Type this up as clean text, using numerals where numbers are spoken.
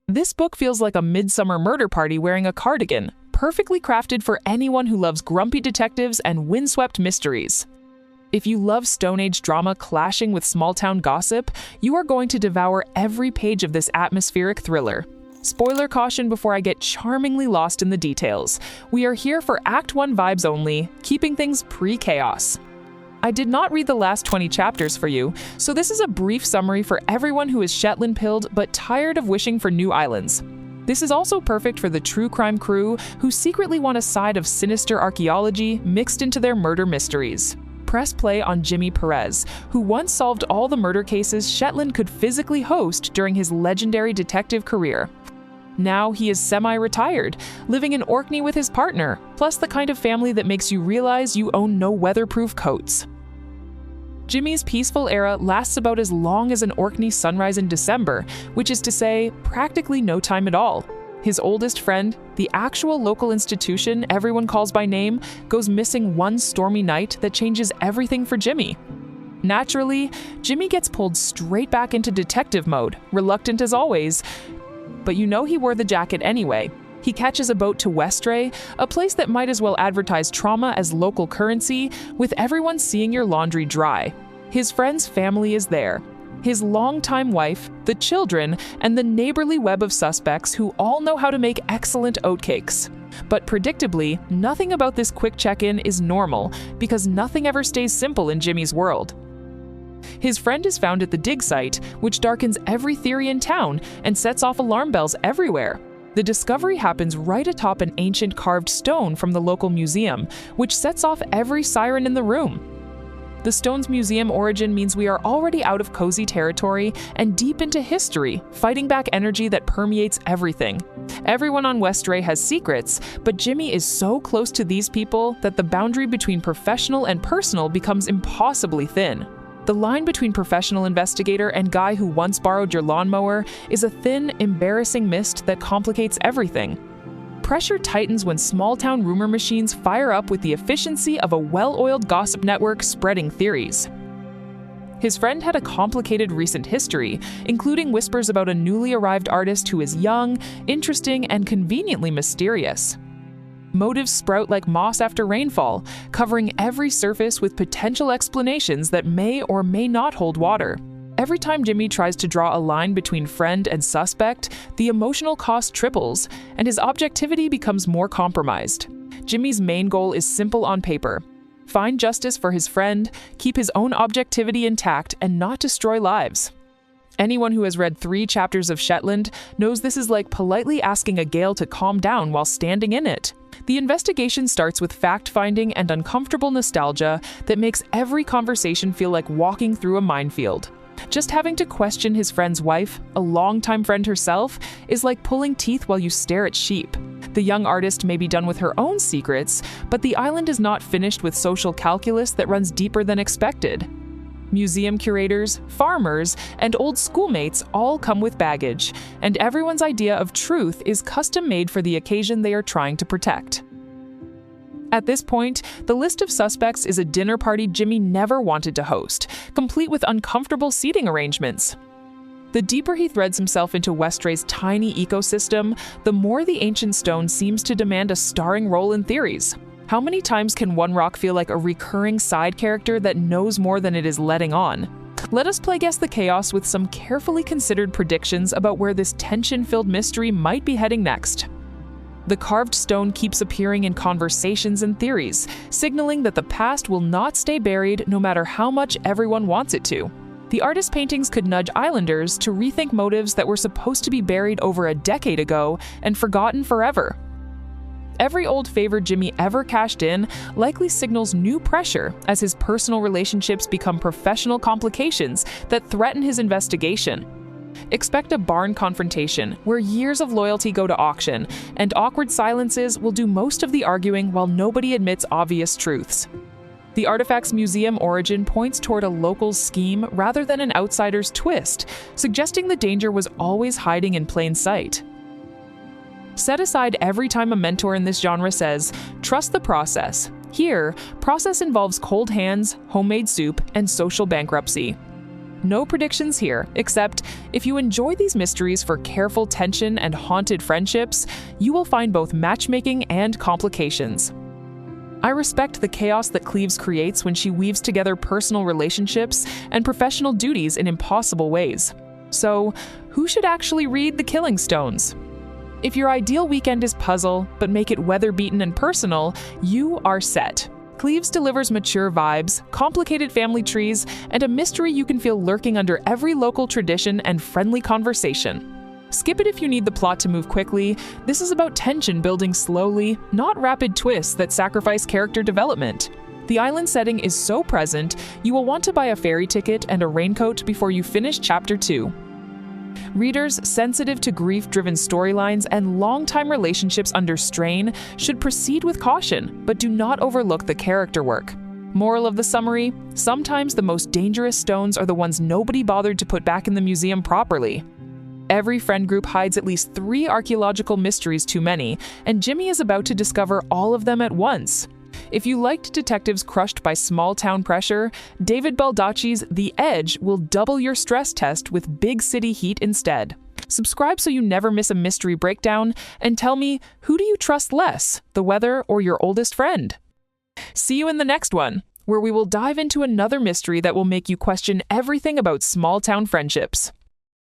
This book feels like a midsummer murder party wearing a cardigan, perfectly crafted for anyone who loves grumpy detectives and windswept mysteries. If you love Stone Age drama clashing with small-town gossip, you are going to devour every page of this atmospheric thriller. Spoiler caution before I get charmingly lost in the details. We are here for Act 1 vibes only, keeping things pre-chaos. I did not read the last 20 chapters for you, so this is a brief summary for everyone who is Shetland-pilled but tired of wishing for new islands. This is also perfect for the true crime crew who secretly want a side of sinister archaeology mixed into their murder mysteries. Press play on Jimmy Perez, who once solved all the murder cases Shetland could physically host during his legendary detective career. Now he is semi-retired, living in Orkney with his partner, plus the kind of family that makes you realize you own no weatherproof coats. Jimmy's peaceful era lasts about as long as an Orkney sunrise in December, which is to say, practically no time at all. His oldest friend, the actual local institution everyone calls by name, goes missing one stormy night that changes everything for Jimmy. Naturally, Jimmy gets pulled straight back into detective mode, reluctant as always, but you know he wore the jacket anyway. He catches a boat to Westray, a place that might as well advertise trauma as local currency, with everyone seeing your laundry dry. His friend's family is there. His longtime wife, the children, and the neighborly web of suspects who all know how to make excellent oatcakes. But predictably, nothing about this quick check-in is normal, because nothing ever stays simple in Jimmy's world. His friend is found at the dig site, which darkens every theory in town and sets off alarm bells everywhere. The discovery happens right atop an ancient carved stone from the local museum, which sets off every siren in the room. The stone's museum origin means we are already out of cozy territory and deep into history, fighting back energy that permeates everything. Everyone on Westray has secrets, but Jimmy is so close to these people that the boundary between professional and personal becomes impossibly thin. The line between professional investigator and guy who once borrowed your lawnmower is a thin, embarrassing mist that complicates everything. Pressure tightens when small-town rumor machines fire up with the efficiency of a well-oiled gossip network spreading theories. His friend had a complicated recent history, including whispers about a newly arrived artist who is young, interesting, and conveniently mysterious. Motives sprout like moss after rainfall, covering every surface with potential explanations that may or may not hold water. Every time Jimmy tries to draw a line between friend and suspect, the emotional cost triples, and his objectivity becomes more compromised. Jimmy's main goal is simple on paper: find justice for his friend, keep his own objectivity intact, and not destroy lives. Anyone who has read 3 chapters of Shetland knows this is like politely asking a gale to calm down while standing in it. The investigation starts with fact-finding and uncomfortable nostalgia that makes every conversation feel like walking through a minefield. Just having to question his friend's wife, a longtime friend herself, is like pulling teeth while you stare at sheep. The young artist may be done with her own secrets, but the island is not finished with social calculus that runs deeper than expected. Museum curators, farmers, and old schoolmates all come with baggage, and everyone's idea of truth is custom-made for the occasion they are trying to protect. At this point, the list of suspects is a dinner party Jimmy never wanted to host, complete with uncomfortable seating arrangements. The deeper he threads himself into Westray's tiny ecosystem, the more the ancient stone seems to demand a starring role in theories. How many times can one rock feel like a recurring side character that knows more than it is letting on? Let us play Guess the Chaos with some carefully considered predictions about where this tension-filled mystery might be heading next. The carved stone keeps appearing in conversations and theories, signaling that the past will not stay buried no matter how much everyone wants it to. The artist's paintings could nudge islanders to rethink motives that were supposed to be buried over a decade ago and forgotten forever. Every old favor Jimmy ever cashed in likely signals new pressure as his personal relationships become professional complications that threaten his investigation. Expect a barn confrontation where years of loyalty go to auction, and awkward silences will do most of the arguing while nobody admits obvious truths. The artifact's museum origin points toward a local's scheme rather than an outsider's twist, suggesting the danger was always hiding in plain sight. Set aside every time a mentor in this genre says, "Trust the process." Here, process involves cold hands, homemade soup, and social bankruptcy. No predictions here, except if you enjoy these mysteries for careful tension and haunted friendships, you will find both matchmaking and complications. I respect the chaos that Cleeves creates when she weaves together personal relationships and professional duties in impossible ways. So, who should actually read The Killing Stones? If your ideal weekend is puzzle, but make it weather-beaten and personal, you are set. Cleeves delivers mature vibes, complicated family trees, and a mystery you can feel lurking under every local tradition and friendly conversation. Skip it if you need the plot to move quickly. This is about tension building slowly, not rapid twists that sacrifice character development. The island setting is so present, you will want to buy a ferry ticket and a raincoat before you finish Chapter 2. Readers sensitive to grief-driven storylines and long-time relationships under strain should proceed with caution, but do not overlook the character work. Moral of the summary: sometimes the most dangerous stones are the ones nobody bothered to put back in the museum properly. Every friend group hides at least 3 archaeological mysteries too many, and Jimmy is about to discover all of them at once. If you liked detectives crushed by small-town pressure, David Baldacci's The Edge will double your stress test with big city heat instead. Subscribe so you never miss a mystery breakdown, and tell me, who do you trust less, the weather or your oldest friend? See you in the next one, where we will dive into another mystery that will make you question everything about small-town friendships.